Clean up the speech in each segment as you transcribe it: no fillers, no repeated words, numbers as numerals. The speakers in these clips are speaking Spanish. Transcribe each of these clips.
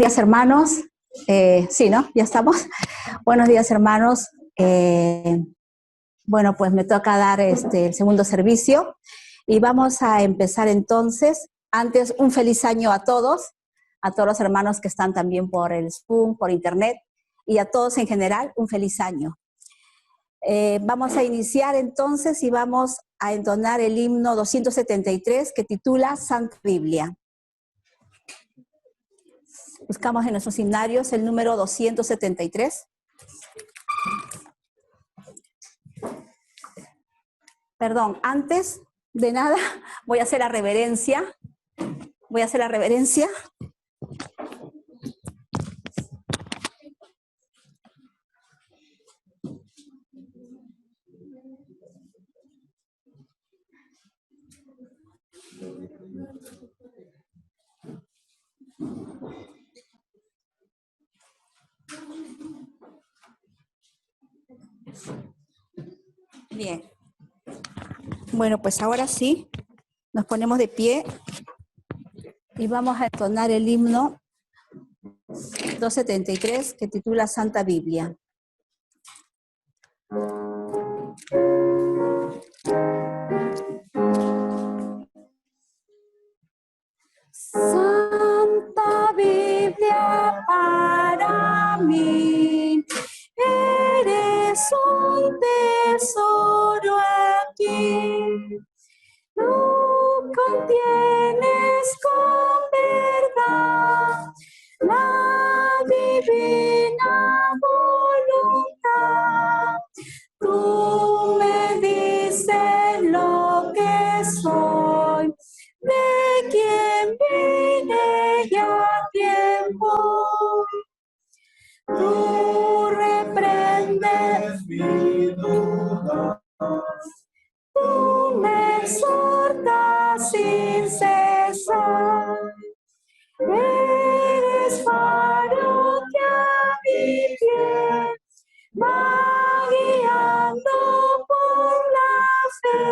días, hermanos. Sí, ¿no? Ya estamos. Buenos días, hermanos. Bueno, pues me toca dar el segundo servicio y vamos a empezar entonces. Antes, un feliz año a todos los hermanos que están también por el Zoom, por internet, y a todos en general, un feliz año. Vamos a iniciar entonces y vamos a entonar el himno 273 que titula Santa Biblia. Buscamos en nuestros himnarios el número 273. Perdón, antes de nada voy a hacer la reverencia. Bien. Bueno, pues ahora sí, nos ponemos de pie y vamos a entonar el himno 273 que titula Santa Biblia. Santa Biblia para mí, eres un tesoro aquí. Tú contienes con verdad la divina voluntad. Tú me dices lo que soy, de quien vine ya tiempo. Tú reprendes mi duda. Tú me exhortas sin cesar. Eres faro que a mi pie va guiando por la fe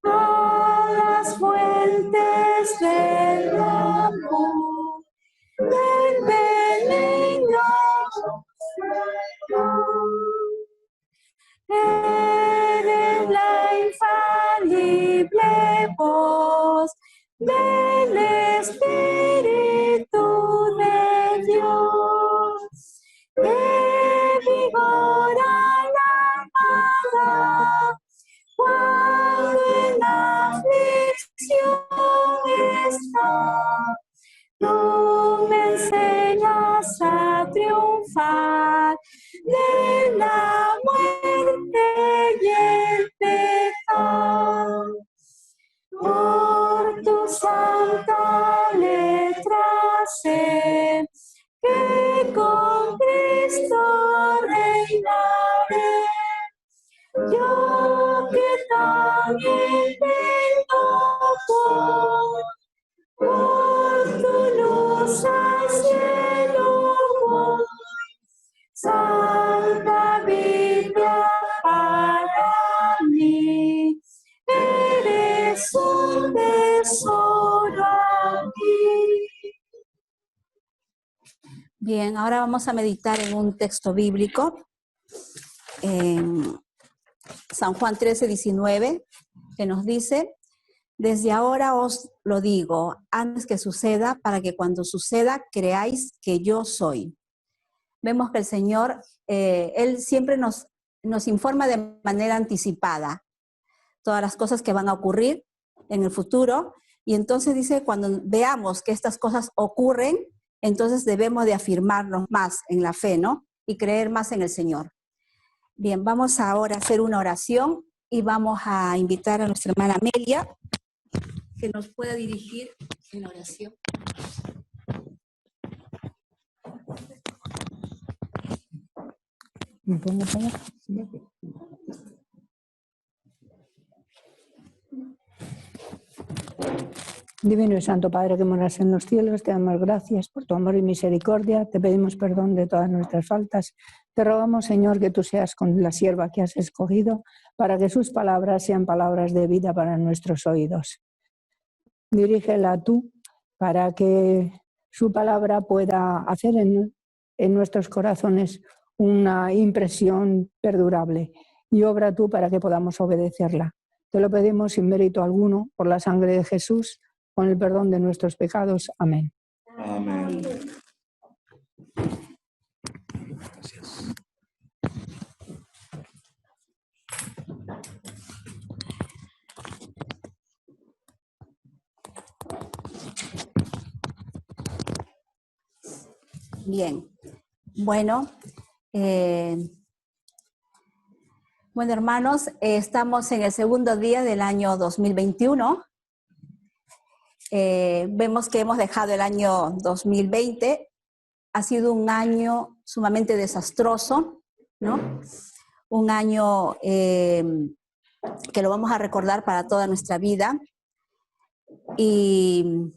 a las fuentes del amor, del benigno. Eres la infalible voz del Espíritu de Dios, que vigora la alma cuando en aflicción está. Tú me enseñas a triunfar de la muerte y el pecado. Por tu santa letra sé que con Cristo reinaré. Yo que también vengo por tu luz al cielo voy. Santa Biblia para mí, eres un tesoro aquí. Bien, ahora vamos a meditar en un texto bíblico, en San Juan 13:19, que nos dice: desde ahora os lo digo, antes que suceda, para que cuando suceda creáis que yo soy. Vemos que el Señor, Él siempre nos informa de manera anticipada todas las cosas que van a ocurrir en el futuro, y entonces dice, cuando veamos que estas cosas ocurren, entonces debemos de afirmarnos más en la fe, ¿no? Y creer más en el Señor. Bien, vamos ahora a hacer una oración y vamos a invitar a nuestra hermana Amelia que nos pueda dirigir en la oración. ¿Me pongo allá? Divino y Santo Padre que moras en los cielos, te damos gracias por tu amor y misericordia, te pedimos perdón de todas nuestras faltas, te rogamos, Señor, que tú seas con la sierva que has escogido para que sus palabras sean palabras de vida para nuestros oídos. Dirígela tú para que su palabra pueda hacer en nuestros corazones una impresión perdurable. Y obra tú para que podamos obedecerla. Te lo pedimos sin mérito alguno, por la sangre de Jesús, con el perdón de nuestros pecados. Amén. Amén. Gracias. Bien. Bueno, hermanos, estamos en el segundo día del año 2021. Vemos que hemos dejado el año 2020. Ha sido un año sumamente desastroso, ¿no? Un año que lo vamos a recordar para toda nuestra vida. Y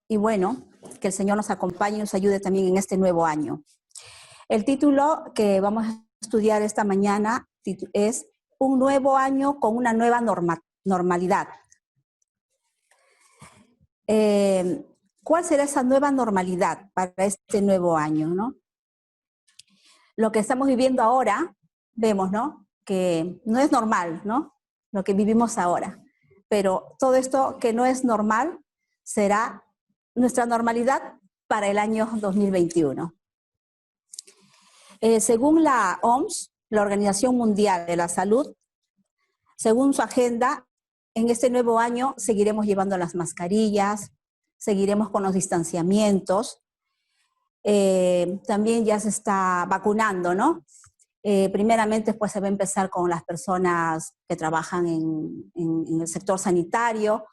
bueno, que el Señor nos acompañe y nos ayude también en este nuevo año. El título que vamos a estudiar esta mañana es Un nuevo año con una nueva normalidad. ¿Cuál será esa nueva normalidad para este nuevo año, no? Lo que estamos viviendo ahora, vemos, ¿no? Que no es normal, ¿no? Lo que vivimos ahora. Pero todo esto que no es normal será nuestra normalidad para el año 2021. Según la OMS, la Organización Mundial de la Salud, según su agenda, en este nuevo año seguiremos llevando las mascarillas, seguiremos con los distanciamientos, también ya se está vacunando, ¿no? Primeramente, pues se va a empezar con las personas que trabajan en el sector sanitario,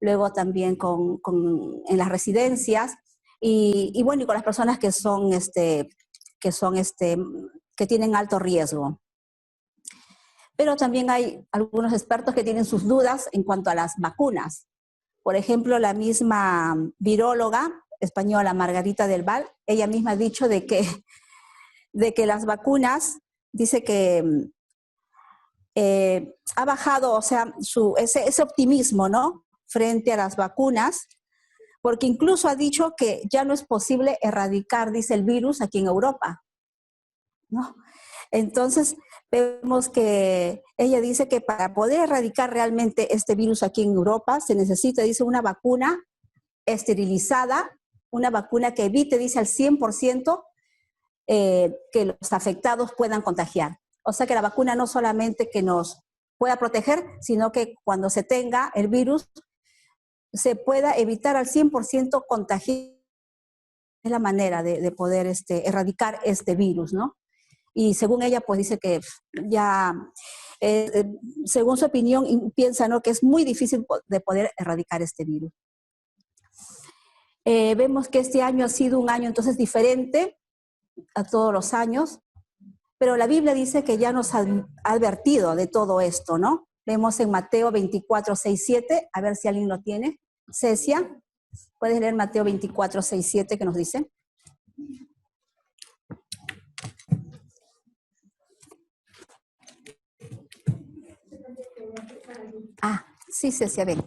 luego también en las residencias y bueno, y con las personas que tienen alto riesgo. Pero también hay algunos expertos que tienen sus dudas en cuanto a las vacunas. Por ejemplo, la misma viróloga española Margarita del Val, ella misma ha dicho de que las vacunas, dice que ha bajado, o sea, ese optimismo, ¿no?, frente a las vacunas, porque incluso ha dicho que ya no es posible erradicar, dice, el virus aquí en Europa, ¿no? Entonces, vemos que ella dice que para poder erradicar realmente este virus aquí en Europa se necesita, dice, una vacuna esterilizada, una vacuna que evite, dice, al 100% que los afectados puedan contagiar. O sea que la vacuna no solamente que nos pueda proteger, sino que cuando se tenga el virus se pueda evitar al 100% contagiar. Es la manera de poder erradicar este virus, ¿no? Y según ella, pues dice que ya, según su opinión, piensa, ¿no?, que es muy difícil de poder erradicar este virus. Vemos que este año ha sido un año entonces diferente a todos los años, pero la Biblia dice que ya nos ha advertido de todo esto, ¿no? Vemos en Mateo 24, 6, 7, a ver si alguien lo tiene. Cecia, ¿puedes leer Mateo 24, 6, 7 que nos dice? Ah, sí, Cecia, ven.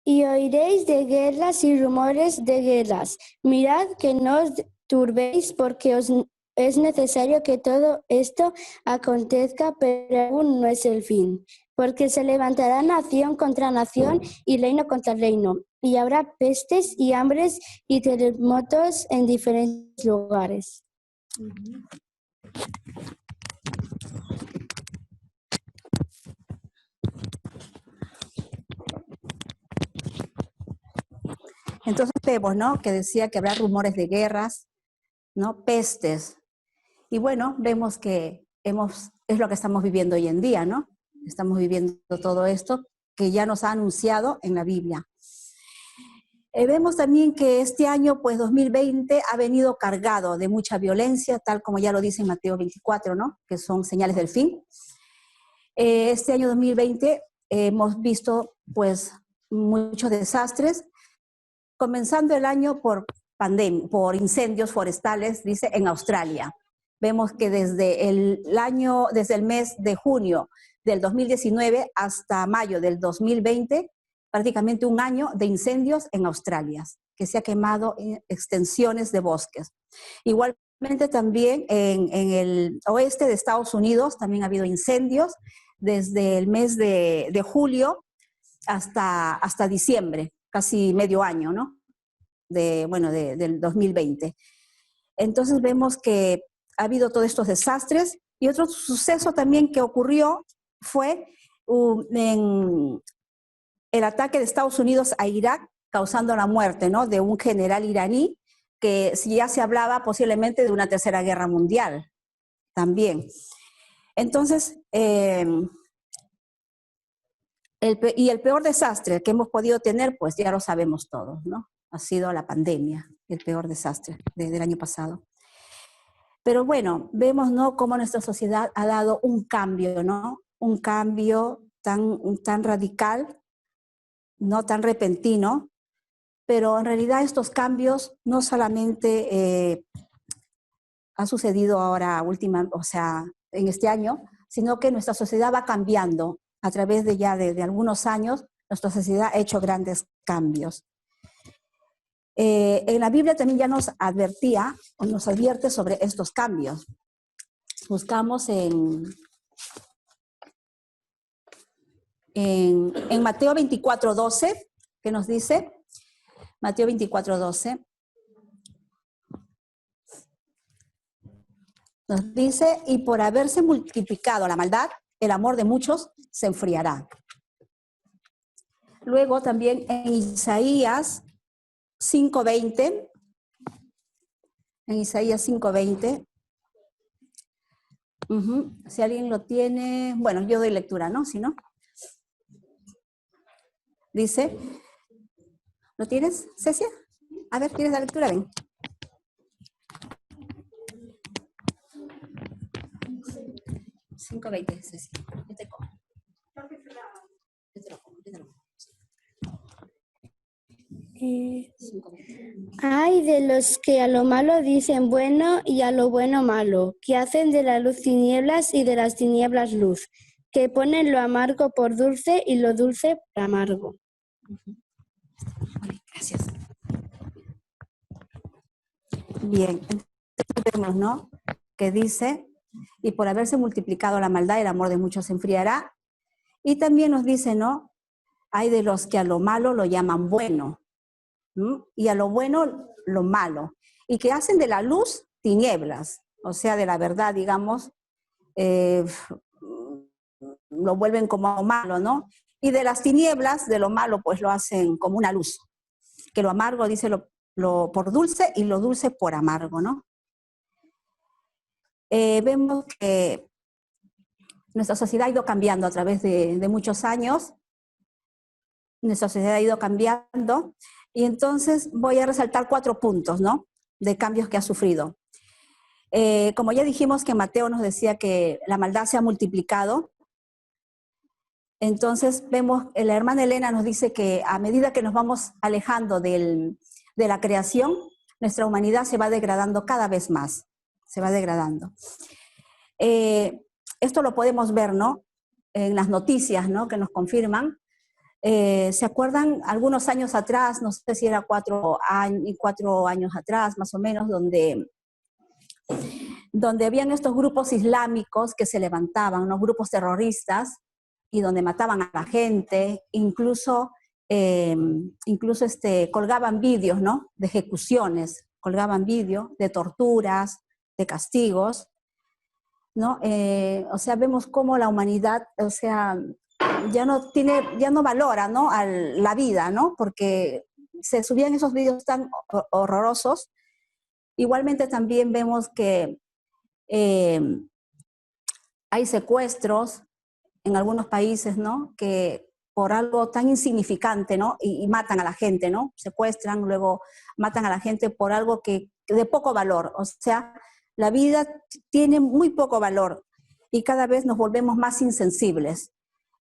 Y oiréis de guerras y rumores de guerras. Mirad que no os turbéis, porque es necesario que todo esto acontezca, pero aún no es el fin. Porque se levantará nación contra nación y reino contra reino, y habrá pestes y hambres y terremotos en diferentes lugares. Entonces vemos, ¿no?, que decía que habrá rumores de guerras, ¿no?, pestes. Y bueno, vemos que es lo que estamos viviendo hoy en día, ¿no? Estamos viviendo todo esto que ya nos ha anunciado en la Biblia. Vemos también que este año, pues 2020, ha venido cargado de mucha violencia, tal como ya lo dice en Mateo 24, ¿no?, que son señales del fin. Este año 2020 hemos visto, pues, muchos desastres. comenzando el año por incendios forestales, dice, en Australia. Vemos que desde el mes de junio del 2019 hasta mayo del 2020, prácticamente un año de incendios en Australia, que se ha quemado extensiones de bosques. Igualmente también en el oeste de Estados Unidos también ha habido incendios desde el mes de julio hasta diciembre, casi medio año, ¿no? Del 2020. Entonces vemos que ha habido todos estos desastres, y otro suceso también que ocurrió fue en el ataque de Estados Unidos a Irak, causando la muerte, ¿no?, de un general iraní, que ya se hablaba posiblemente de una tercera guerra mundial también. Entonces, el peor desastre que hemos podido tener, pues ya lo sabemos todos, ¿no? Ha sido la pandemia, el peor desastre del año pasado. Pero bueno, vemos, ¿no?, cómo nuestra sociedad ha dado un cambio, ¿no? Un cambio tan radical, no tan repentino, pero en realidad estos cambios no solamente ha sucedido ahora en este año, sino que nuestra sociedad va cambiando a través de algunos años. Nuestra sociedad ha hecho grandes cambios. En la Biblia también ya nos advierte sobre estos cambios. Buscamos en Mateo 24:12, que nos dice, Mateo 24:12, nos dice: y por haberse multiplicado la maldad, el amor de muchos se enfriará. Luego también en Isaías 5:20, si alguien lo tiene, bueno, yo doy lectura, ¿no? Si no, dice, ¿lo tienes, Cecia? A ver, ¿tienes la lectura? Ven. $5.20, Cecia. Yo te como. Yo te lo como. Hay de los que a lo malo dicen bueno y a lo bueno malo, que hacen de la luz tinieblas y de las tinieblas luz, que ponen lo amargo por dulce y lo dulce por amargo. Vale, gracias. Bien, entonces vemos, ¿no?, que dice, y por haberse multiplicado la maldad, el amor de muchos se enfriará. Y también nos dice, ¿no?, hay de los que a lo malo lo llaman bueno, y a lo bueno lo malo, y que hacen de la luz tinieblas, o sea, de la verdad, digamos, lo vuelven como malo, ¿no? Y de las tinieblas, de lo malo, pues lo hacen como una luz, que lo amargo, dice, lo por dulce, y lo dulce por amargo, ¿no? Vemos que nuestra sociedad ha ido cambiando a través de muchos años. Nuestra sociedad ha ido cambiando, y entonces voy a resaltar 4 puntos, ¿no?, de cambios que ha sufrido. Como ya dijimos que Mateo nos decía que la maldad se ha multiplicado, entonces vemos, la hermana Elena nos dice que a medida que nos vamos alejando de la creación, nuestra humanidad se va degradando cada vez más, se va degradando. Esto lo podemos ver, ¿no?, en las noticias, ¿no?, que nos confirman. ¿Se acuerdan algunos años atrás, no sé si era 4 años atrás, más o menos, donde habían estos grupos islámicos que se levantaban, ¿no?, grupos terroristas, y donde mataban a la gente, incluso colgaban vídeos, ¿no?, de ejecuciones, colgaban vídeos de torturas, de castigos, ¿no? O sea, vemos cómo la humanidad, o sea, ya no valora, ¿no?, la vida, ¿no?, porque se subían esos vídeos tan horrorosos. Igualmente también vemos que hay secuestros en algunos países, ¿no?, que por algo tan insignificante, ¿no?, y matan a la gente, ¿no?, secuestran, luego matan a la gente por algo que de poco valor. O sea, la vida tiene muy poco valor, y cada vez nos volvemos más insensibles.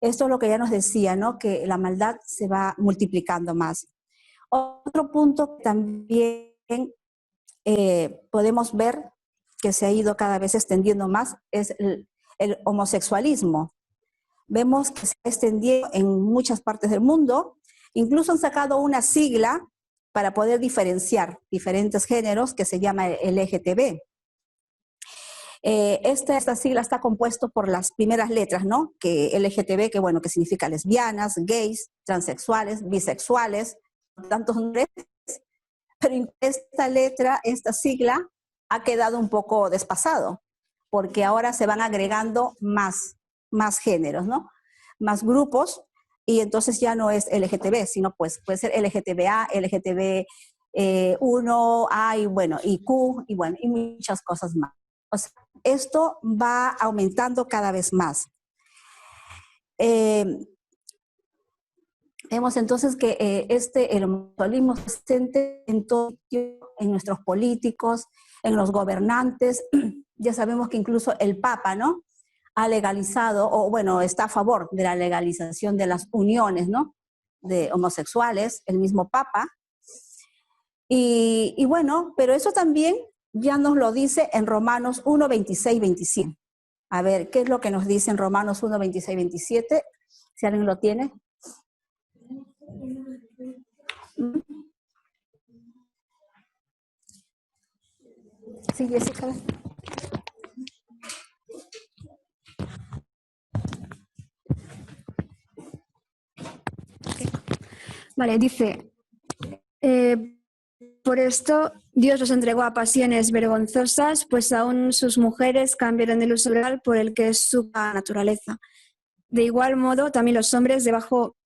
Esto es lo que ya nos decía, ¿no?, que la maldad se va multiplicando más. Otro punto que también podemos ver que se ha ido cada vez extendiendo más es el homosexualismo. Vemos que se ha extendido en muchas partes del mundo, incluso han sacado una sigla para poder diferenciar diferentes géneros que se llama LGTB. Esta sigla está compuesto por las primeras letras, ¿no? Que LGTB, que bueno, que significa lesbianas, gays, transexuales, bisexuales, tantos nombres, pero esta sigla ha quedado un poco desfasado, porque ahora se van agregando más géneros, ¿no? Más grupos, y entonces ya no es LGTB, sino pues puede ser LGTBA, LGTB 1, A y bueno, y Q, y bueno, y muchas cosas más. O sea, esto va aumentando cada vez más. Vemos entonces que el homosexualismo se presente en todo, en nuestros políticos, en los gobernantes. Ya sabemos que incluso el Papa, ¿no?, ha legalizado, o bueno, está a favor de la legalización de las uniones, ¿no?, de homosexuales, el mismo Papa. Y bueno, pero eso también ya nos lo dice en Romanos 1, 26, 27. A ver, ¿qué es lo que nos dice en Romanos 1, 26, 27? Si alguien lo tiene. Sí, Jessica. Vale, dice, por esto Dios los entregó a pasiones vergonzosas, pues aún sus mujeres cambiaron el uso legal por el que es su naturaleza. De igual modo, también los hombres,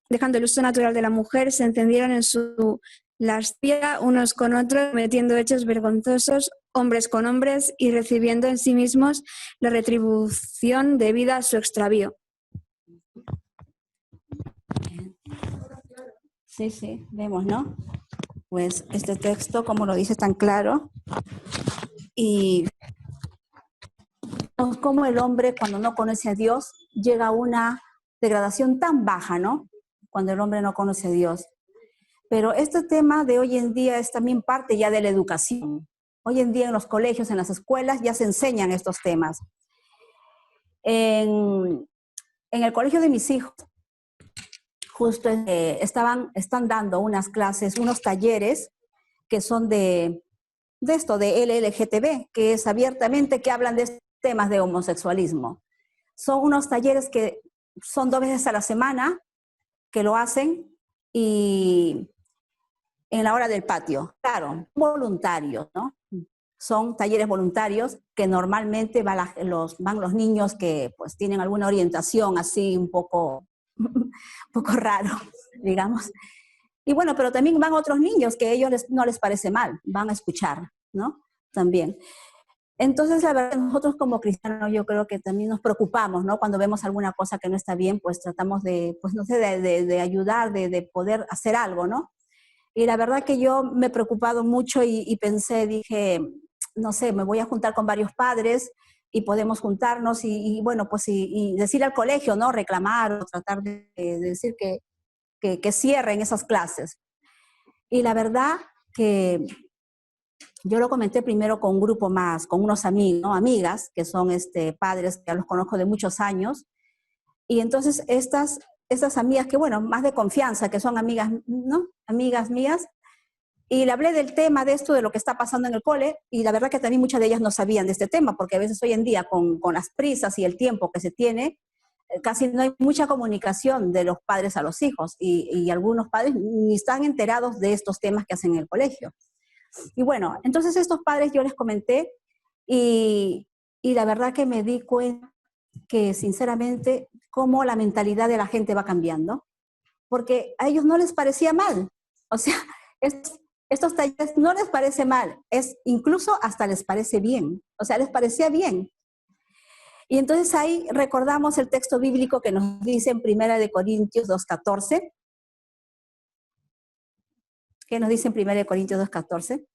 dejando el uso natural de la mujer, se encendieron en su lascivia unos con otros, cometiendo hechos vergonzosos, hombres con hombres, y recibiendo en sí mismos la retribución debida a su extravío. Sí, vemos, ¿no? Pues este texto, como lo dice tan claro, y como el hombre cuando no conoce a Dios llega a una degradación tan baja, ¿no? Cuando el hombre no conoce a Dios. Pero este tema de hoy en día es también parte ya de la educación. Hoy en día en los colegios, en las escuelas, ya se enseñan estos temas. En el colegio de mis hijos, justo están dando unas clases, unos talleres que son de esto, de LGTB, que es abiertamente, que hablan de estos temas de homosexualismo. Son unos talleres que son 2 veces a la semana que lo hacen, y en la hora del patio, claro, voluntarios, ¿no? Son talleres voluntarios que normalmente van los niños que pues tienen alguna orientación así un poco raro, digamos. Y bueno, pero también van otros niños que a ellos no les parece mal, van a escuchar, ¿no? También. Entonces, la verdad, nosotros como cristianos yo creo que también nos preocupamos, ¿no? Cuando vemos alguna cosa que no está bien, pues tratamos de, pues no sé, de ayudar, de poder hacer algo, ¿no? Y la verdad que yo me he preocupado mucho y pensé, dije, no sé, me voy a juntar con varios padres y podemos juntarnos y bueno, pues y decir al colegio, ¿no? Reclamar o tratar de decir que cierren esas clases. Y la verdad que yo lo comenté primero con un grupo más, con unos amigos, ¿no? Amigas, que son padres que ya los conozco de muchos años. Y entonces estas amigas que, bueno, más de confianza, que son amigas, ¿no? Amigas mías, y le hablé del tema de esto, de lo que está pasando en el cole, y la verdad que también muchas de ellas no sabían de este tema, porque a veces hoy en día con las prisas y el tiempo que se tiene, casi no hay mucha comunicación de los padres a los hijos, y algunos padres ni están enterados de estos temas que hacen en el colegio. Y bueno, entonces estos padres yo les comenté, y la verdad que me di cuenta que sinceramente cómo la mentalidad de la gente va cambiando, porque a ellos no les parecía mal, o sea, estos talleres no les parece mal, incluso hasta les parece bien, o sea, les parecía bien. Y entonces ahí recordamos el texto bíblico que nos dice en 1 Corintios 2:14. ¿Qué nos dice en 1 Corintios 2:14?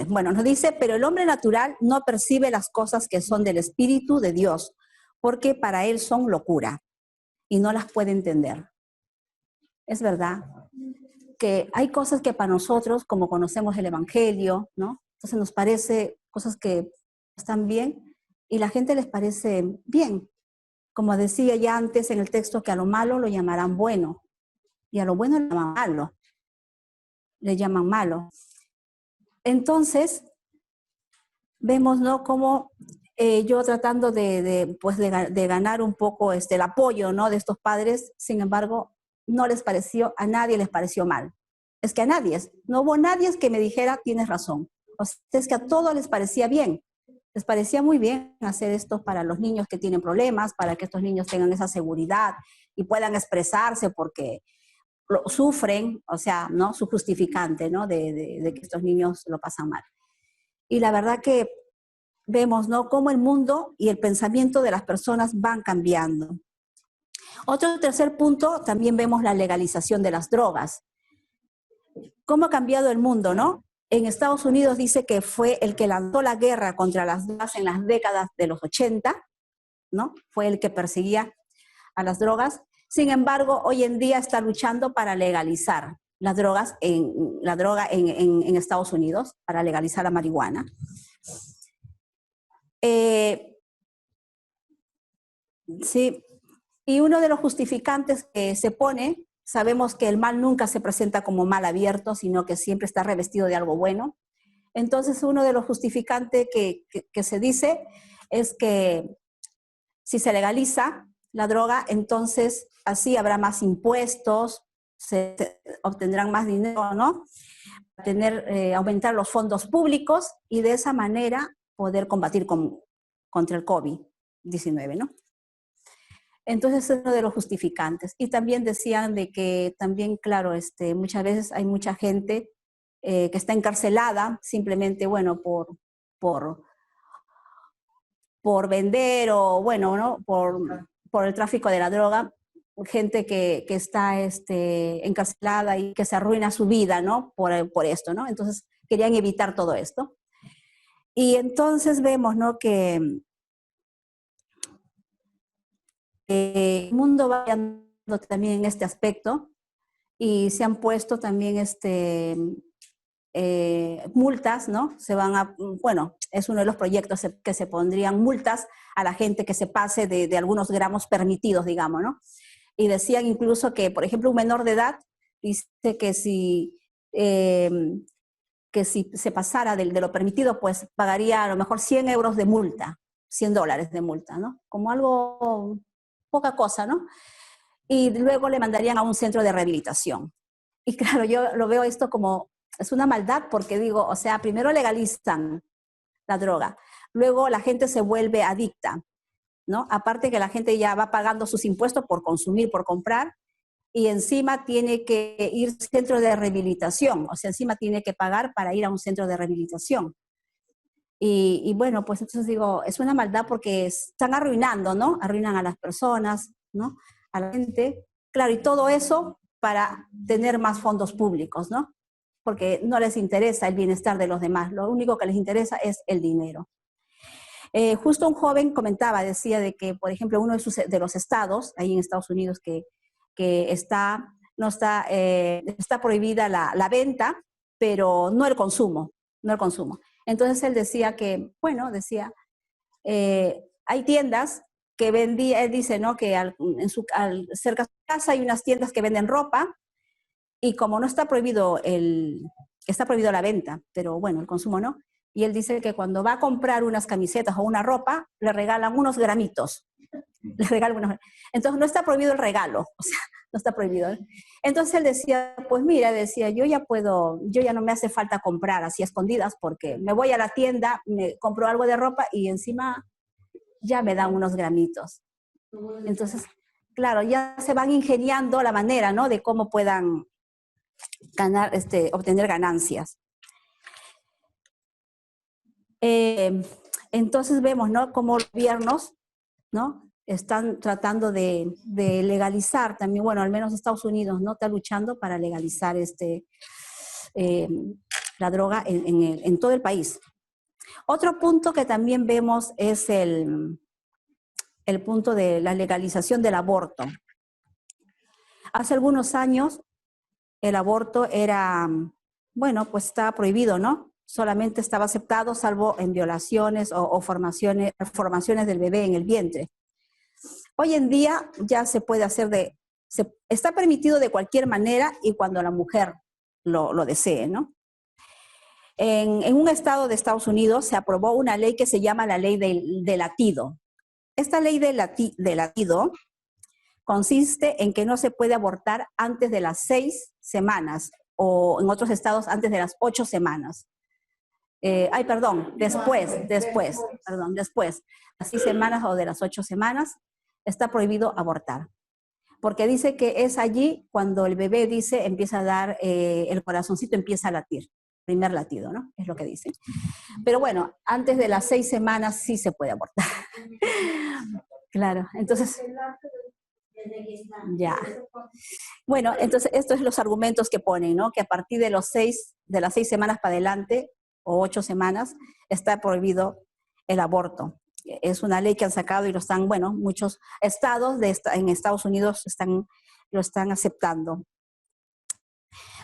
Bueno, nos dice, pero el hombre natural no percibe las cosas que son del Espíritu de Dios, porque para él son locura y no las puede entender. Es verdad que hay cosas que para nosotros, como conocemos el Evangelio, ¿no? Entonces nos parece cosas que están bien y la gente les parece bien. Como decía ya antes en el texto, que a lo malo lo llamarán bueno y a lo bueno le llaman malo. Le llaman malo. Entonces, vemos, ¿no?, cómo yo tratando de ganar un poco el apoyo, ¿no?, de estos padres, sin embargo, no les pareció, a nadie les pareció mal. Es que a nadie, no hubo nadie que me dijera, tienes razón. O sea, es que a todos les parecía bien. Les parecía muy bien hacer esto para los niños que tienen problemas, para que estos niños tengan esa seguridad y puedan expresarse porque lo sufren, o sea, ¿no?, su justificante, ¿no?, de que estos niños lo pasan mal. Y la verdad que vemos, ¿no?, cómo el mundo y el pensamiento de las personas van cambiando. Otro tercer punto, también vemos la legalización de las drogas. ¿Cómo ha cambiado el mundo, no? En Estados Unidos dice que fue el que lanzó la guerra contra las drogas en las décadas de los 80, ¿no? Fue el que perseguía a las drogas. Sin embargo, hoy en día está luchando para legalizar las drogas en Estados Unidos, para legalizar la marihuana. Sí, y uno de los justificantes que se pone, sabemos que el mal nunca se presenta como mal abierto, sino que siempre está revestido de algo bueno. Entonces, uno de los justificantes que se dice es que si se legaliza la droga, entonces así habrá más impuestos, se obtendrán más dinero, ¿no? Aumentar los fondos públicos y de esa manera poder combatir contra el COVID-19, ¿no? Entonces es uno de los justificantes. Y también decían de que también, claro, muchas veces hay mucha gente que está encarcelada simplemente, bueno, por vender o, bueno, ¿no?, por el tráfico de la droga, gente que está encarcelada y que se arruina su vida, ¿no?, por esto, ¿no? Entonces querían evitar todo esto. Y entonces vemos, ¿no?, que el mundo va cambiando también en este aspecto y se han puesto también multas, ¿no? Bueno, es uno de los proyectos que se pondrían multas a la gente que se pase de algunos gramos permitidos, digamos, ¿no? Y decían incluso que, por ejemplo, un menor de edad dice que si se pasara de lo permitido, pues pagaría a lo mejor 100 euros de multa, $100 de multa, ¿no? Como algo, poca cosa, ¿no? Y luego le mandarían a un centro de rehabilitación. Y claro, yo lo veo esto como, es una maldad porque digo, o sea, primero legalizan la droga, luego la gente se vuelve adicta, ¿no? Aparte que la gente ya va pagando sus impuestos por consumir, por comprar, y encima tiene que ir a un centro de rehabilitación, o sea, encima tiene que pagar para ir a un centro de rehabilitación. Y bueno, pues entonces digo, es una maldad porque están arruinando, ¿no? Arruinan a las personas, ¿no?, a la gente. Claro, y todo eso para tener más fondos públicos, ¿no? Porque no les interesa el bienestar de los demás, lo único que les interesa es el dinero. Justo un joven comentaba, decía de que, por ejemplo, uno de los estados, ahí en Estados Unidos, que está prohibida la venta, pero no el consumo, no el consumo. Entonces él decía que, bueno, hay tiendas que vendía, él dice, ¿no?, que cerca de su casa hay unas tiendas que venden ropa y como no está prohibido está prohibido la venta, pero bueno, el consumo no. Y él dice que cuando va a comprar unas camisetas o una ropa, le regalan unos gramitos. Entonces no está prohibido el regalo, o sea, no está prohibido. Entonces él decía, pues mira, decía, yo ya no me hace falta comprar así a escondidas porque me voy a la tienda, me compro algo de ropa y encima ya me dan unos gramitos. Entonces, claro, ya se van ingeniando la manera, ¿no?, de cómo puedan obtener ganancias. Entonces vemos, ¿no?, cómo los gobiernos, ¿no?, están tratando de legalizar también, bueno, al menos Estados Unidos, ¿no?, está luchando para legalizar la droga en todo el país. Otro punto que también vemos es el punto de la legalización del aborto. Hace algunos años el aborto era, bueno, pues estaba prohibido, ¿no? Solamente estaba aceptado salvo en violaciones o formaciones del bebé en el vientre. Hoy en día ya se puede hacer está permitido de cualquier manera y cuando la mujer lo desee, ¿no? En un estado de Estados Unidos se aprobó una ley que se llama la ley del latido. Esta ley del latido consiste en que no se puede abortar antes de las 6 semanas o en otros estados antes de las 8 semanas. Después, las 6 semanas o de las 8 semanas está prohibido abortar. Porque dice que es allí cuando el bebé empieza a dar, el corazoncito empieza a latir, primer latido, ¿no? Es lo que dice. Pero bueno, antes de las 6 semanas sí se puede abortar. Claro, entonces... Ya. Bueno, entonces estos son los argumentos que ponen, ¿no? Que a partir de las 6 semanas para adelante, o 8 semanas, está prohibido el aborto. Es una ley que han sacado y lo están, bueno, muchos estados en Estados Unidos lo están aceptando.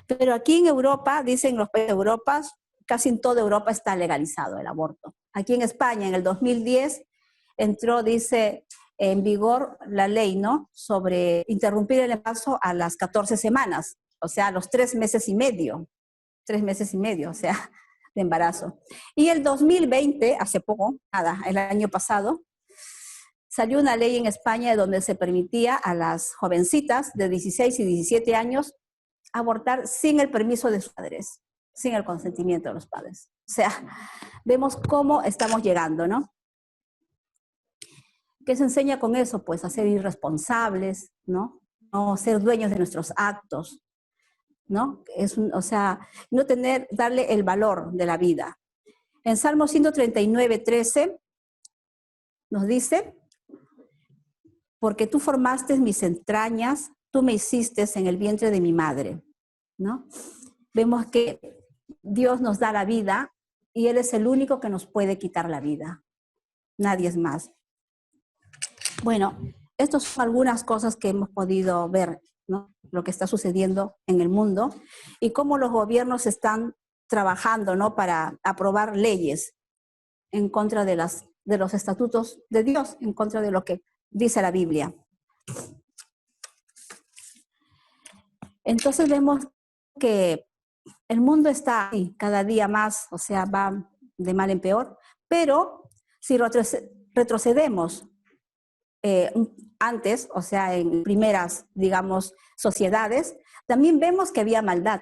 Pero aquí en Europa, dicen los países de Europa, casi en toda Europa está legalizado el aborto. Aquí en España, en el 2010, entró, dice, en vigor la ley, ¿no? Sobre interrumpir el embarazo a las 14 semanas, o sea, a los 3 meses y medio, o sea, de embarazo. Y el 2020, hace poco, el año pasado, salió una ley en España donde se permitía a las jovencitas de 16 y 17 años abortar sin el permiso de sus padres, sin el consentimiento de los padres. O sea, vemos cómo estamos llegando, ¿no? ¿Qué se enseña con eso? Pues a ser irresponsables, ¿no? No ser dueños de nuestros actos, ¿no? O sea, no darle el valor de la vida. En Salmo 139:13 nos dice, porque tú formaste mis entrañas, tú me hiciste en el vientre de mi madre, ¿no? Vemos que Dios nos da la vida y Él es el único que nos puede quitar la vida. Nadie es más. Bueno, estas son algunas cosas que hemos podido ver, ¿no? Lo que está sucediendo en el mundo y cómo los gobiernos están trabajando, ¿no? Para aprobar leyes en contra de los estatutos de Dios, en contra de lo que dice la Biblia. Entonces vemos que el mundo está ahí, cada día más, o sea, va de mal en peor, pero si retrocedemos antes, o sea, en primeras, digamos, sociedades, también vemos que había maldad.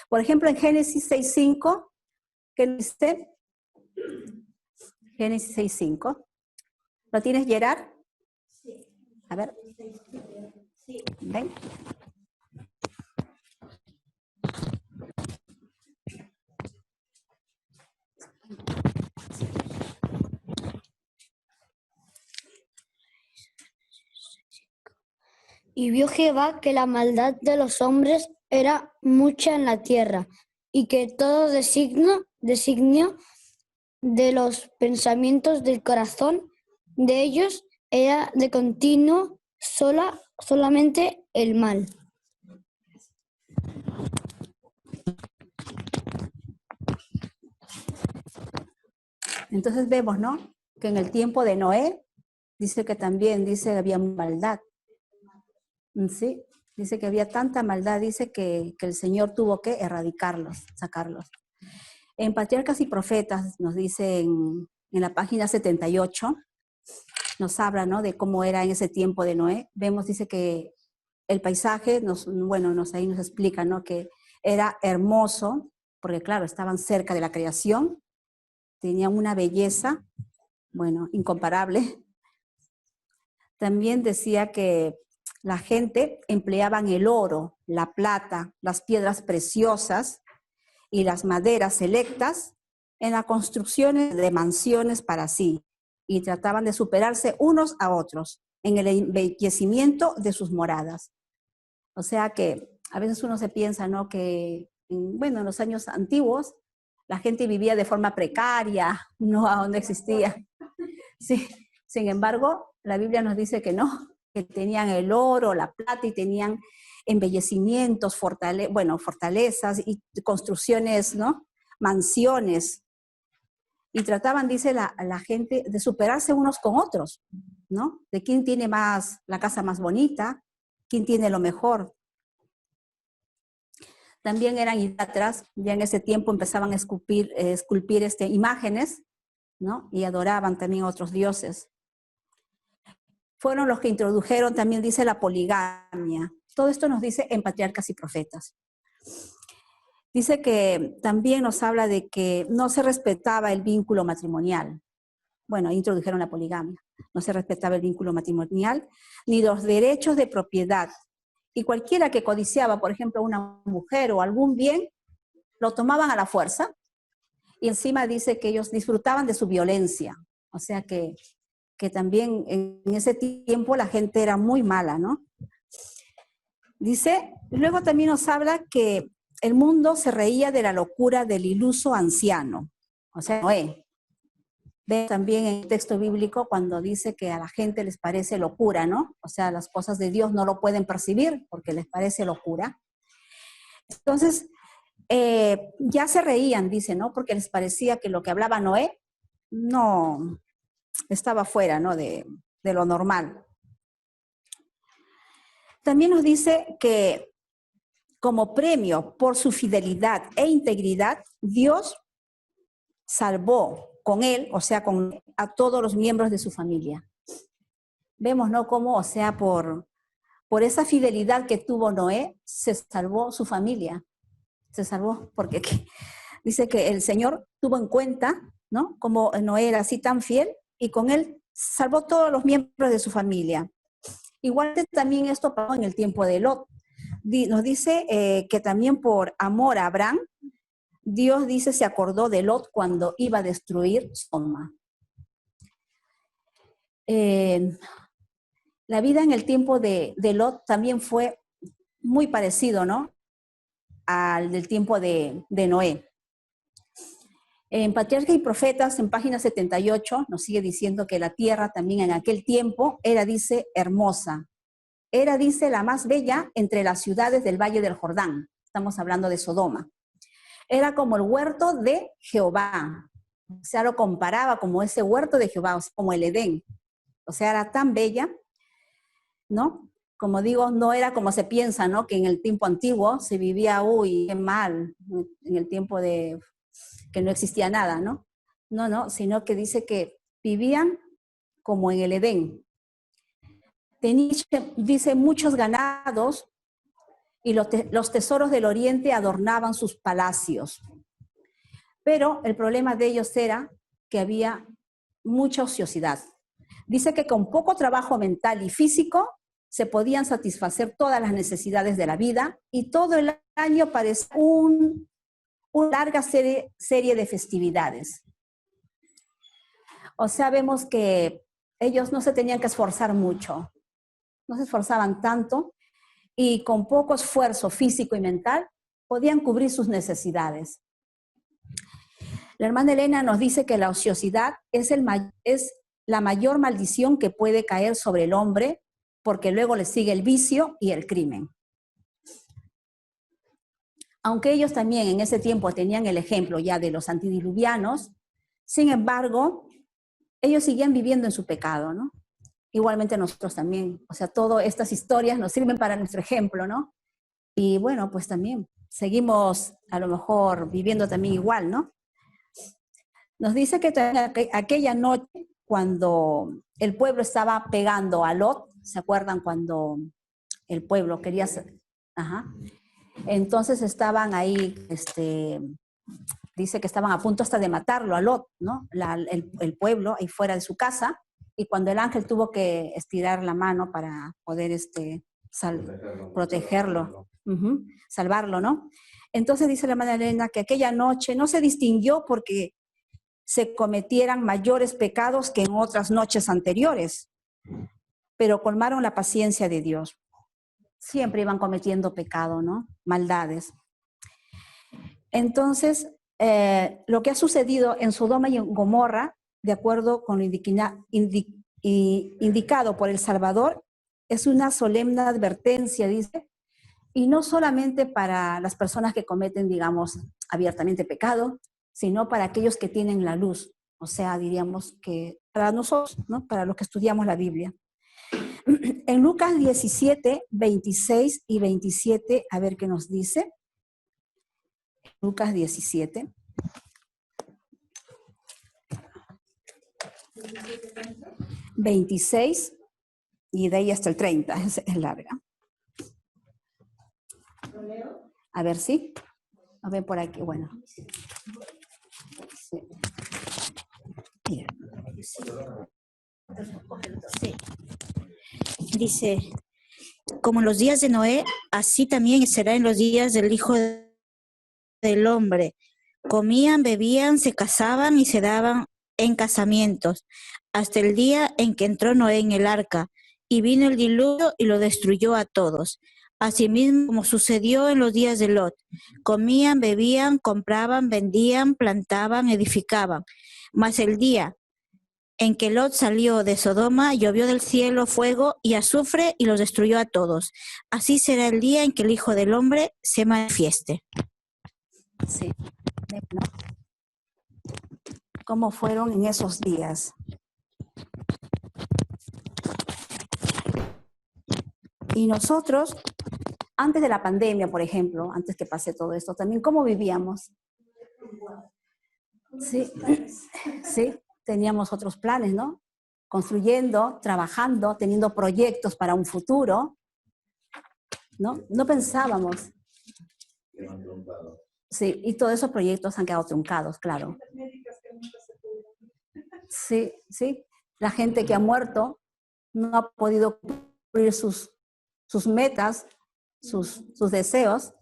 Por ejemplo, en Génesis 6:5, ¿qué dice? Génesis 6:5. ¿Lo tienes, Gerard? Sí. A ver. Sí. ¿Ven? Y vio Jehová que la maldad de los hombres era mucha en la tierra, y que todo designio de los pensamientos del corazón de ellos era de continuo solamente el mal. Entonces vemos, ¿no? Que en el tiempo de Noé, dice que había maldad. Sí, dice que había tanta maldad, dice que el Señor tuvo que erradicarlos, sacarlos. En Patriarcas y Profetas nos dice en la página 78, nos habla, ¿no? De cómo era en ese tiempo de Noé. Vemos, dice que el paisaje, ahí nos explica, ¿no? Que era hermoso, porque claro, estaban cerca de la creación, tenían una belleza, incomparable. También decía que la gente empleaban el oro, la plata, las piedras preciosas y las maderas selectas en la construcción de mansiones para sí y trataban de superarse unos a otros en el embellecimiento de sus moradas. O sea que a veces uno se piensa, ¿no? Que, en los años antiguos la gente vivía de forma precaria, no existía. Sí, Sin embargo, la Biblia nos dice que no, que tenían el oro, la plata y tenían embellecimientos, fortalezas y construcciones, ¿no? Mansiones. Y trataban, dice la gente, de superarse unos con otros, ¿no? De quién tiene más, la casa más bonita, quién tiene lo mejor. También eran idólatras, ya en ese tiempo empezaban a esculpir imágenes, ¿no? Y adoraban también a otros dioses. Fueron los que introdujeron también, dice, la poligamia. Todo esto nos dice en Patriarcas y Profetas. Dice que también nos habla de que no se respetaba el vínculo matrimonial. Bueno, introdujeron la poligamia. No se respetaba el vínculo matrimonial ni los derechos de propiedad. Y cualquiera que codiciaba, por ejemplo, una mujer o algún bien, lo tomaban a la fuerza. Y encima dice que ellos disfrutaban de su violencia. O sea que también en ese tiempo la gente era muy mala, ¿no? Dice, luego también nos habla que el mundo se reía de la locura del iluso anciano. O sea, Noé. Ve también en el texto bíblico cuando dice que a la gente les parece locura, ¿no? O sea, las cosas de Dios no lo pueden percibir porque les parece locura. Entonces, ya se reían, dice, ¿no? Porque les parecía que lo que hablaba Noé no estaba fuera, ¿no? De lo normal. También nos dice que como premio por su fidelidad e integridad, Dios salvó con él, o sea, a todos los miembros de su familia. Vemos, ¿no? Cómo, o sea, por esa fidelidad que tuvo Noé, se salvó su familia. Se salvó porque dice que el Señor tuvo en cuenta, ¿no? Como Noé era así tan fiel y con él salvó todos los miembros de su familia. Igual también esto pasó en el tiempo de Lot. Nos dice que también por amor a Abraham, Dios dice se acordó de Lot cuando iba a destruir Sodoma. La vida en el tiempo de Lot también fue muy parecido, ¿no? Al del tiempo de Noé. En Patriarcas y Profetas, en página 78, nos sigue diciendo que la tierra también en aquel tiempo era, dice, hermosa. Era, dice, la más bella entre las ciudades del Valle del Jordán. Estamos hablando de Sodoma. Era como el huerto de Jehová. O sea, lo comparaba como ese huerto de Jehová, o sea, como el Edén. O sea, era tan bella, ¿no? Como digo, no era como se piensa, ¿no? Que en el tiempo antiguo se vivía, uy, qué mal, en el tiempo de que no existía nada, ¿no? No, sino que dice que vivían como en el Edén. Dice, muchos ganados y los tesoros del oriente adornaban sus palacios. Pero el problema de ellos era que había mucha ociosidad. Dice que con poco trabajo mental y físico se podían satisfacer todas las necesidades de la vida y todo el año parecía una larga serie de festividades. O sea, vemos que ellos no se tenían que esforzar mucho, no se esforzaban tanto y con poco esfuerzo físico y mental podían cubrir sus necesidades. La hermana Elena nos dice que la ociosidad es la mayor maldición que puede caer sobre el hombre porque luego le sigue el vicio y el crimen. Aunque ellos también en ese tiempo tenían el ejemplo ya de los antediluvianos, sin embargo, ellos seguían viviendo en su pecado, ¿no? Igualmente nosotros también, o sea, todas estas historias nos sirven para nuestro ejemplo, ¿no? Y bueno, pues también seguimos a lo mejor viviendo también igual, ¿no? Nos dice que aquella noche, cuando el pueblo estaba pegando a Lot, ¿se acuerdan cuando el pueblo quería hacer? Ajá. Entonces estaban ahí, dice que estaban a punto hasta de matarlo a Lot, ¿no? El pueblo ahí fuera de su casa, y cuando el ángel tuvo que estirar la mano para poder protegerlo, salvarlo, ¿no? Entonces dice la hermana Elena que aquella noche no se distinguió porque se cometieran mayores pecados que en otras noches anteriores, pero colmaron la paciencia de Dios. Siempre iban cometiendo pecado, ¿no? Maldades. Entonces, lo que ha sucedido en Sodoma y en Gomorra, de acuerdo con lo y indicado por el Salvador es una solemne advertencia, dice, y no solamente para las personas que cometen, digamos, abiertamente pecado, sino para aquellos que tienen la luz, o sea, diríamos que para nosotros, ¿no? Para los que estudiamos la Biblia. En Lucas 17, 26 y 27, a ver qué nos dice. Lucas 17. $26 y de ahí hasta el 30, es larga. A ver, ¿sí? A ver por aquí, bueno. Sí. Mira. Sí. Dice, como en los días de Noé, así también será en los días del Hijo del Hombre. Comían, bebían, se casaban y se daban en casamientos, hasta el día en que entró Noé en el arca, y vino el diluvio y lo destruyó a todos. Asimismo, como sucedió en los días de Lot, comían, bebían, compraban, vendían, plantaban, edificaban. Mas el día en que Lot salió de Sodoma, llovió del cielo fuego y azufre y los destruyó a todos. Así será el día en que el Hijo del Hombre se manifieste. Sí. ¿Cómo fueron en esos días? Y nosotros, antes de la pandemia, por ejemplo, antes que pase todo esto, también, ¿cómo vivíamos? Sí, sí, teníamos otros planes, ¿no? Construyendo, trabajando, teniendo proyectos para un futuro, ¿no? No pensábamos. Sí, y todos esos proyectos han quedado truncados, claro. Sí, sí. La gente que ha muerto no ha podido cumplir sus metas, sus deseos.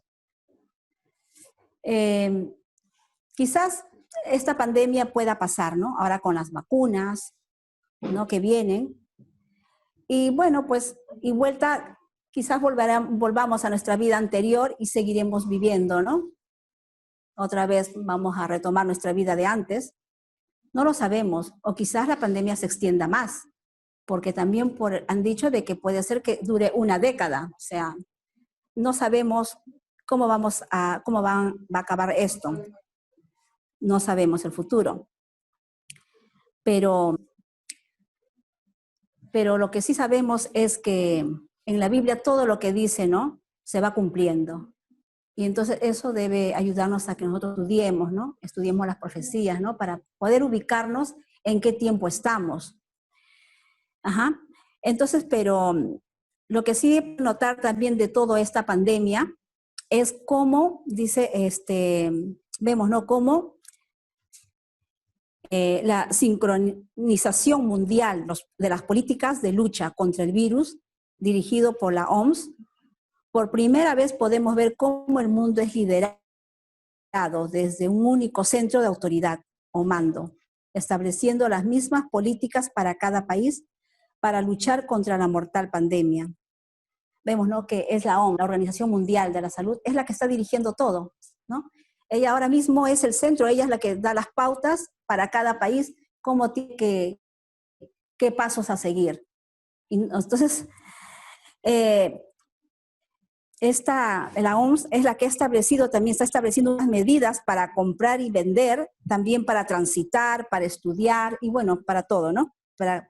Quizás esta pandemia pueda pasar, ¿no? Ahora con las vacunas, ¿no? Que vienen. Y bueno, pues, y vuelta, quizás volvamos a nuestra vida anterior y seguiremos viviendo, ¿no? Otra vez vamos a retomar nuestra vida de antes. No lo sabemos. O quizás la pandemia se extienda más, porque también han dicho de que puede ser que dure una década. O sea, no sabemos cómo va a acabar esto. No sabemos el futuro. Pero lo que sí sabemos es que en la Biblia todo lo que dice, ¿no? Se va cumpliendo. Y entonces eso debe ayudarnos a que nosotros estudiemos, ¿no? Estudiemos las profecías, ¿no? Para poder ubicarnos en qué tiempo estamos. Ajá. Entonces, pero lo que sí notar también de toda esta pandemia es cómo, dice, vemos, ¿no? Cómo la sincronización mundial de las políticas de lucha contra el virus dirigido por la OMS, por primera vez podemos ver cómo el mundo es liderado desde un único centro de autoridad o mando, estableciendo las mismas políticas para cada país para luchar contra la mortal pandemia. Vemos, ¿no? Que es la OMS, la Organización Mundial de la Salud, es la que está dirigiendo todo, ¿no? Ella ahora mismo es el centro, ella es la que da las pautas para cada país, cómo tiene qué pasos a seguir. Y entonces, la OMS es la que también está estableciendo unas medidas para comprar y vender, también para transitar, para estudiar y bueno, para todo, ¿no? Para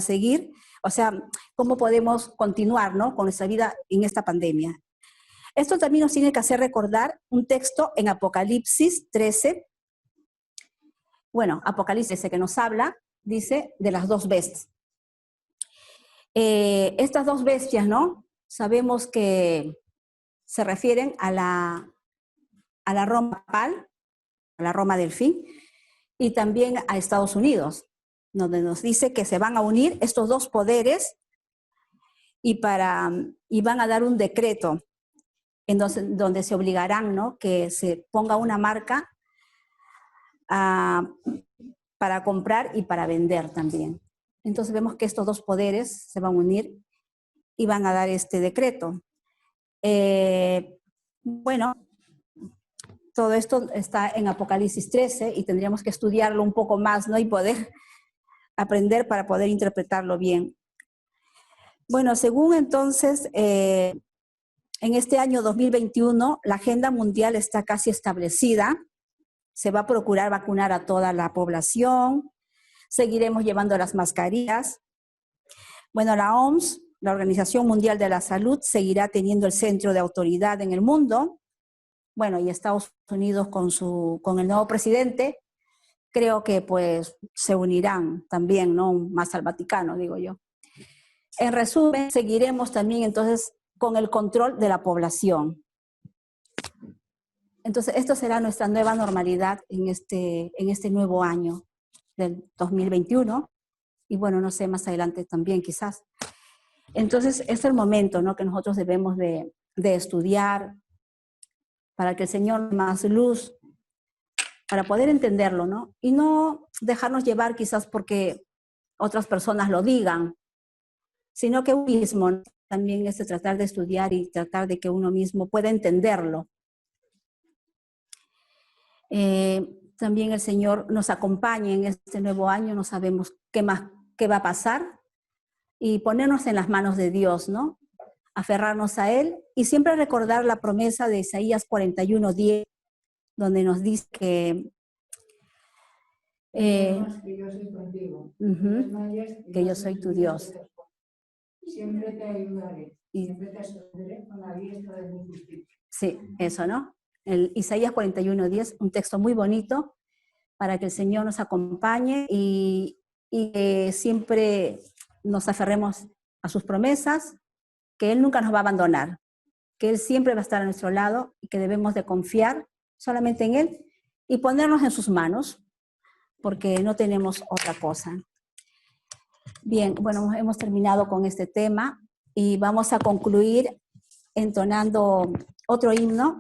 seguir, o sea, cómo podemos continuar, ¿no? Con nuestra vida en esta pandemia. Esto también nos tiene que hacer recordar un texto en Apocalipsis 13. Bueno, Apocalipsis 13 que nos habla, dice, de las dos bestias. Estas dos bestias, ¿no? Sabemos que se refieren a la Roma papal, a la Roma del fin, y también a Estados Unidos, donde nos dice que se van a unir estos dos poderes y van a dar un decreto donde se obligarán, ¿no? Que se ponga una marca para comprar y para vender también. Entonces vemos que estos dos poderes se van a unir y van a dar este decreto. Bueno, todo esto está en Apocalipsis 13 y tendríamos que estudiarlo un poco más, ¿no? Y poder aprender para poder interpretarlo bien. Bueno, según entonces, en este año 2021, la agenda mundial está casi establecida. Se va a procurar vacunar a toda la población. Seguiremos llevando las mascarillas. Bueno, la OMS, la Organización Mundial de la Salud, seguirá teniendo el centro de autoridad en el mundo. Bueno, y Estados Unidos con el nuevo presidente, creo que pues se unirán también, ¿no? Más al Vaticano, digo yo. En resumen, seguiremos también entonces con el control de la población. Entonces, esto será nuestra nueva normalidad en este nuevo año del 2021. Y bueno, no sé, más adelante también quizás. Entonces, es el momento, ¿no?, que nosotros debemos de estudiar para que el Señor dé más luz, para poder entenderlo, ¿no? Y no dejarnos llevar quizás porque otras personas lo digan, sino que uno mismo, ¿no?, también es de tratar de estudiar y tratar de que uno mismo pueda entenderlo. También el Señor nos acompañe en este nuevo año, no sabemos qué va a pasar, y ponernos en las manos de Dios, ¿no? Aferrarnos a Él y siempre recordar la promesa de Isaías 41:10, donde nos dice que yo soy contigo. Que yo soy tu Dios. Siempre te ayudaré. Y siempre te sostendré con la diestra de mi justicia. sí, eso, ¿no? El Isaías 41:10, un texto muy bonito para que el Señor nos acompañe y siempre nos aferremos a sus promesas, que Él nunca nos va a abandonar, que Él siempre va a estar a nuestro lado y que debemos de confiar solamente en Él y ponernos en sus manos, porque no tenemos otra cosa. Bien, bueno, hemos terminado con este tema y vamos a concluir entonando otro himno.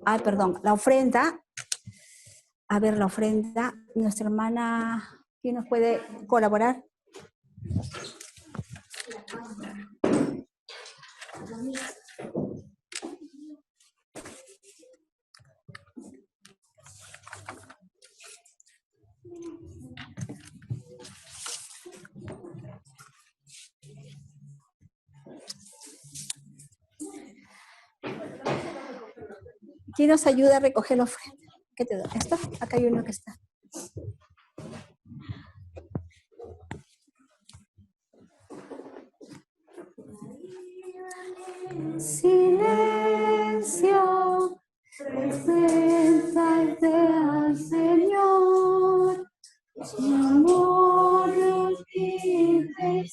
Ay, perdón, la ofrenda. A ver, la ofrenda. Nuestra hermana, ¿quién nos puede colaborar? ¿Quién nos ayuda a recoger la ofrenda? ¿Qué te doy? ¿Esto? Acá hay uno que está. Silencio, presentarte al Señor, su amor nos dice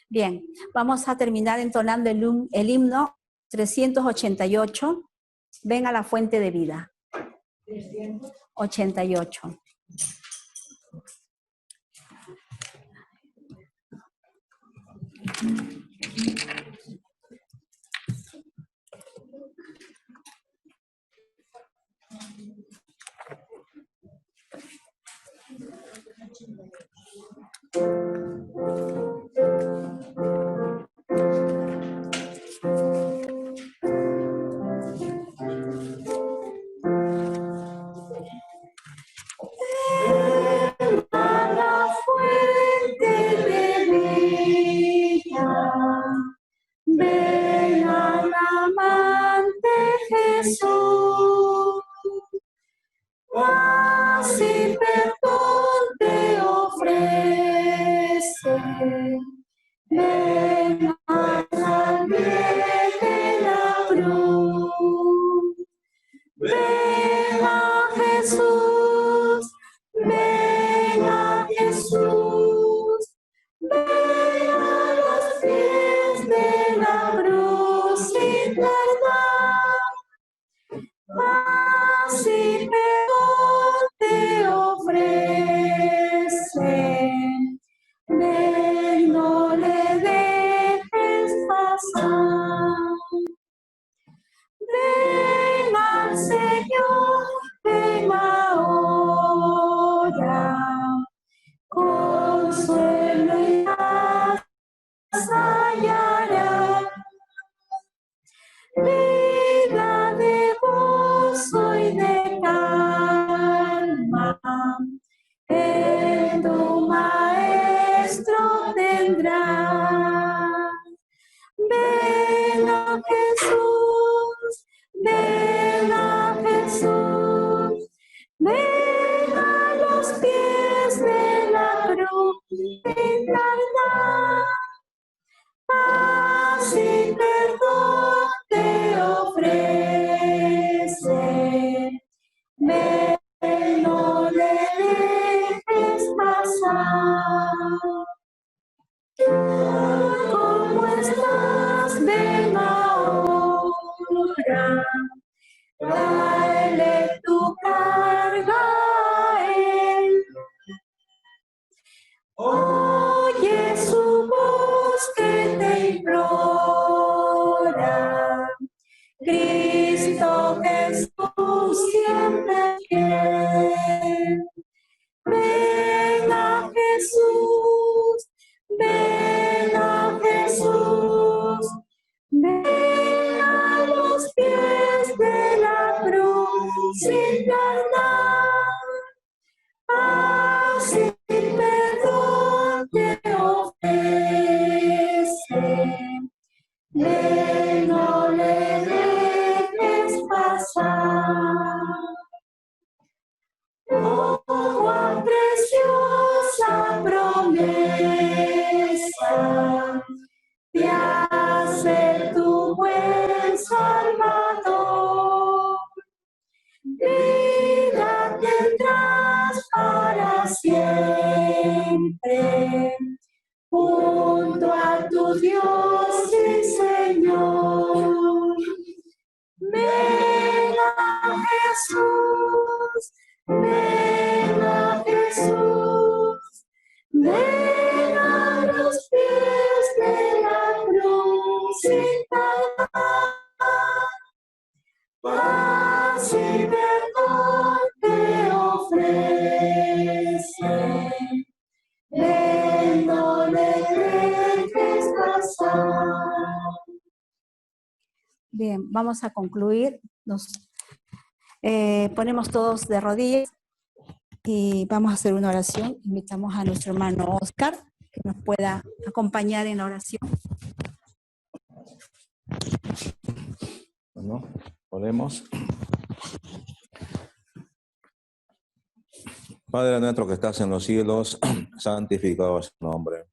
Bien, vamos a terminar entonando el himno 388. Ven a la fuente de vida. 388. Ven al amante Jesús, paz y perdón te ofrece. Ven al pie de la cruz. Ven a Jesús, ven a Jesús, ven a los pies de la cruz sin verdad, paz y perdón te ofrece. Señor, ven ahora. Consuelo y paz hallarás. Vida de gozo y de calma, en tu Maestro tendrás. Ven a Jesús, ven a Jesús, ven a los pies de la cruz, encarnar. Paz y perdón te ofrece. Ven, no le dejes pasar. ¿Cómo estás? Ven ahora. Tráele tu carga a él. Oye su voz que te implora. Cristo Jesús siempre fiel. Ven a Jesús, ven a Jesús, ven a los pies de la cruz sin tardar. Paz y perdón te ofrece. Ven, no le dejes pasar. Oh, cuán preciosa promesa te hace tu buen Salvador. Vida tendrás para siempre junto a tu Dios y Señor. Ven a Jesús, ven a Jesús, ven a los pies de la cruz sin tardar. Paz y perdón te ofrece. Ven, no le dejes pasar. Bien, vamos a concluir. Nos ponemos todos de rodillas y vamos a hacer una oración. Invitamos a nuestro hermano Oscar que nos pueda acompañar en la oración. Bueno, oremos. Padre nuestro que estás en los cielos, santificado es tu nombre.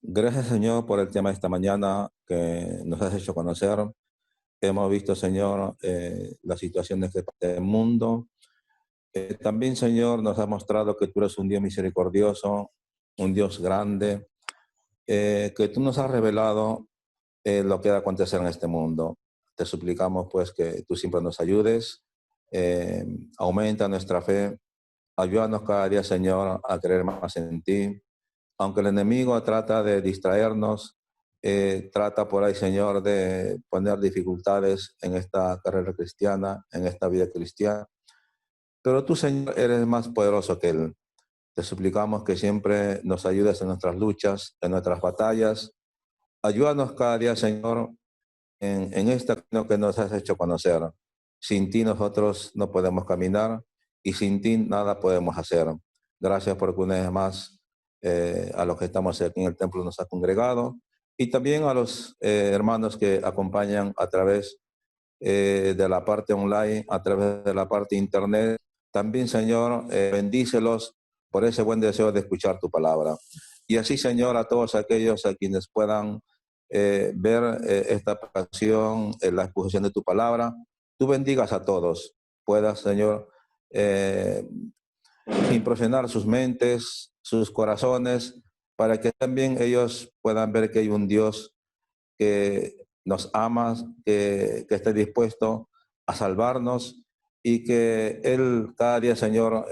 Gracias, Señor, por el tema de esta mañana que nos has hecho conocer. Hemos visto, Señor, la situación de este mundo. También, Señor, nos has mostrado que tú eres un Dios misericordioso, un Dios grande, que tú nos has revelado lo que va a acontecer en este mundo. Te suplicamos, pues, que tú siempre nos ayudes, aumenta nuestra fe, ayúdanos cada día, Señor, a creer más en ti. Aunque el enemigo trata de distraernos, trata por ahí, Señor, de poner dificultades en esta carrera cristiana, en esta vida cristiana. Pero tú, Señor, eres más poderoso que él. Te suplicamos que siempre nos ayudes en nuestras luchas, en nuestras batallas. Ayúdanos cada día, Señor, en este camino que nos has hecho conocer. Sin ti nosotros no podemos caminar y sin ti nada podemos hacer. Gracias porque una vez más a los que estamos aquí en el templo nos ha congregado y también a los hermanos que acompañan a través de la parte online, a través de la parte internet. También, Señor, bendícelos por ese buen deseo de escuchar tu palabra. Y así, Señor, a todos aquellos a quienes puedan ver esta pasión, la exposición de tu palabra, tú bendigas a todos. Puedas, Señor, impresionar sus mentes, sus corazones, para que también ellos puedan ver que hay un Dios que nos ama, que esté dispuesto a salvarnos y que Él cada día, Señor,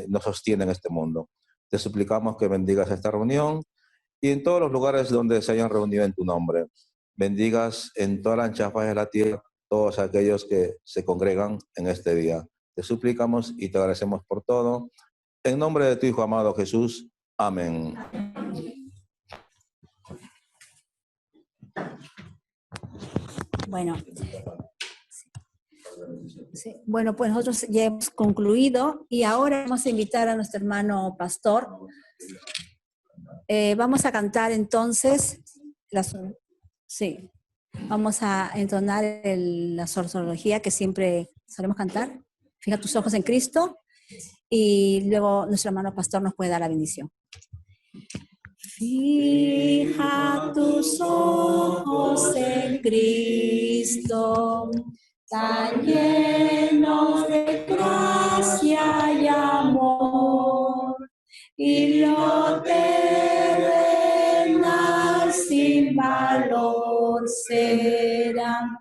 nos sostiene en este mundo. Te suplicamos que bendigas esta reunión y en todos los lugares donde se hayan reunido en tu nombre. Bendigas en toda la ancha faz de la tierra todos aquellos que se congregan en este día. Te suplicamos y te agradecemos por todo. En nombre de tu Hijo amado Jesús. Amén. Bueno, bueno, pues nosotros ya hemos concluido y ahora vamos a invitar a nuestro hermano pastor. Vamos a cantar entonces, vamos a entonar la sorsología que siempre solemos cantar. Fija tus ojos en Cristo y luego nuestro hermano pastor nos puede dar la bendición. Fija tus ojos en Cristo, tan llenos de gracia y amor, y lo terrenal sin valor será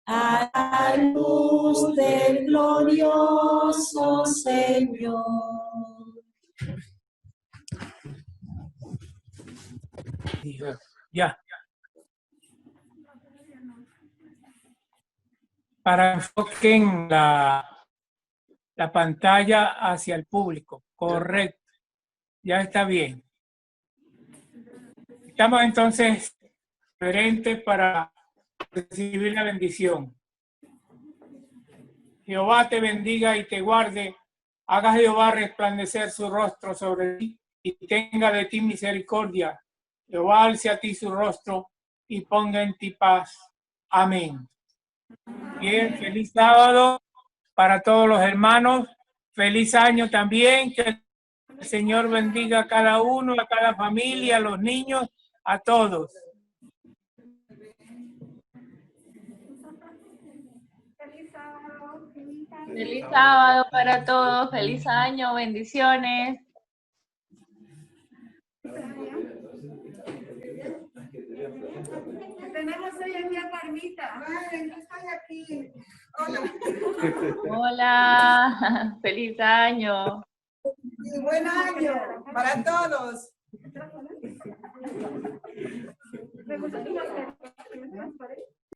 a la luz del glorioso Señor. Ya. Para enfoquen la pantalla hacia el público. Correcto. Ya está bien. Estamos entonces reverentes para recibir la bendición. Jehová te bendiga y te guarde. Haga Jehová resplandecer su rostro sobre ti y tenga de ti misericordia. Jehová alce a ti su rostro y ponga en ti paz. Amén. Bien, feliz sábado para todos los hermanos. Feliz año también. Que el Señor bendiga a cada uno, a cada familia, a los niños, a todos. Feliz sábado para todos. Feliz año. Bendiciones. Tenemos hoy aquí a Carmita. Ay, yo estoy aquí. Hola. Hola. Feliz año. Y buen año para todos.